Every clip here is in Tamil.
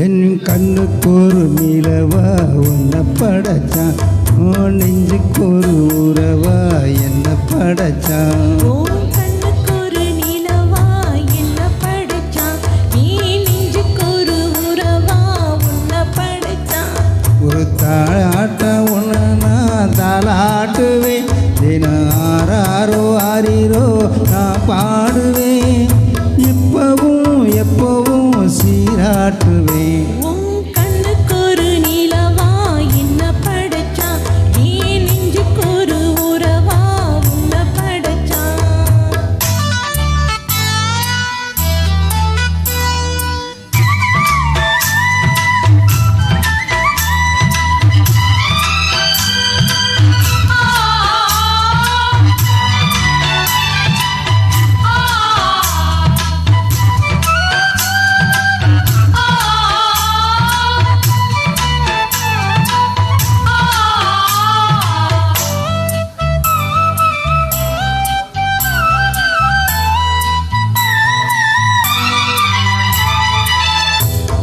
என் கண்ணுக்கு ஒரு நிலவா உன்னை படைச்சான், உன் நெஞ்சுக்கு ஒரு உறவா என்ன படைச்சான். ஒரு தாளாட்ட உன்னை நான் தாளாட்டுவேன், தினம் ஆறாரோ ஆறிரோ நான் பாடுவேன், இப்பவும் எப்பவும் சீராட்டுவேன்.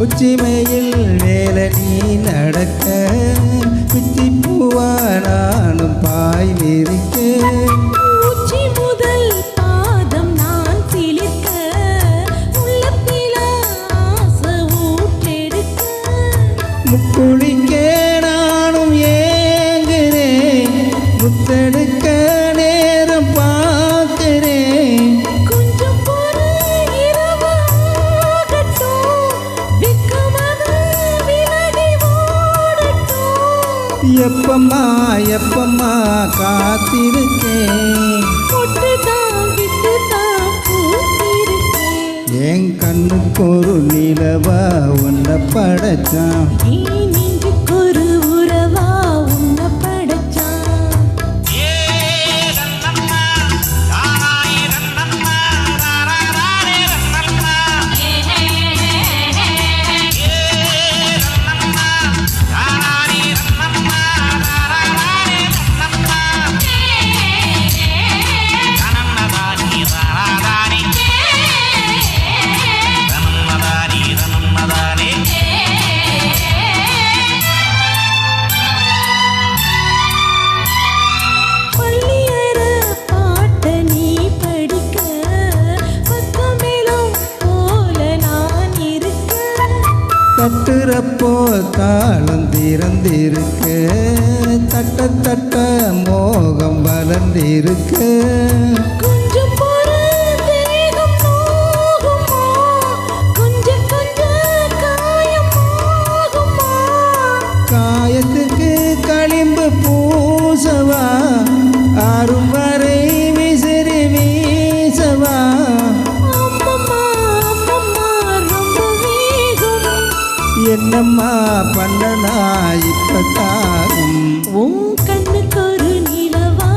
உச்சிமையில் மேலே நீ நடக்க, பிச்சி பூவா நானும் பாய் விரிக்க, உச்சி முதல் பாதம் நான் சிலிர்க்க, உள்ளத்தில ஆசை ஊற்றெடுக்க, முக்குளிக்க நானும் ஏங்குறேன், முத்தெடுக்க நேரம் பார்க்கிறேன். எப்பம்மா எப்பம்மா காத்திருக்கேன், என் கண்ணுக்கு ஒரு நிலவா உன்னை படைச்சான், ஒரு உறவா உன்னை படைச்சான். தட்டுறப்போ தாளம் திறந்திருக்கு, தட்ட தட்ட மோகம் வளர்ந்திருக்கு, கொஞ்சம் தேகம் நோகுமா, கொஞ்சம் கொஞ்சம் காயமாகுமா, காயத்துக்கு களிம்பு பூசவா, ஆறும் வரை விசிறி வீசவா, என்னம்மா பண்ணனா இப்பத்தாகும். உன் கண்ணுக்கு ஒரு நிலவா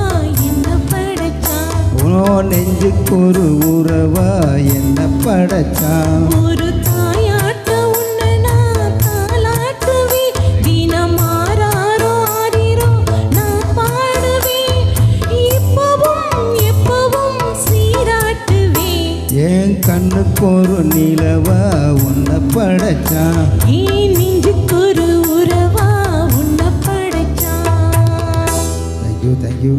என்ன படைச்சான், உன் நெஞ்சுக்கு ஒரு உறவா என்ன படைச்சான். ஒரு தாயாட்ட உன்னை நான் தாலாட்டுவேன், தினம் ஆறாரோ ஆறிரோ நான் பாடுவேன், இப்பவும் எப்பவும் சீராட்டுவேன். என் கண்ணுக்கு ஒரு நிலவா உன்னை படைச்சான், நெஞ்சுக்கு ஒரு உறவா உன்னை படைச்சான். தேங்க்யூ.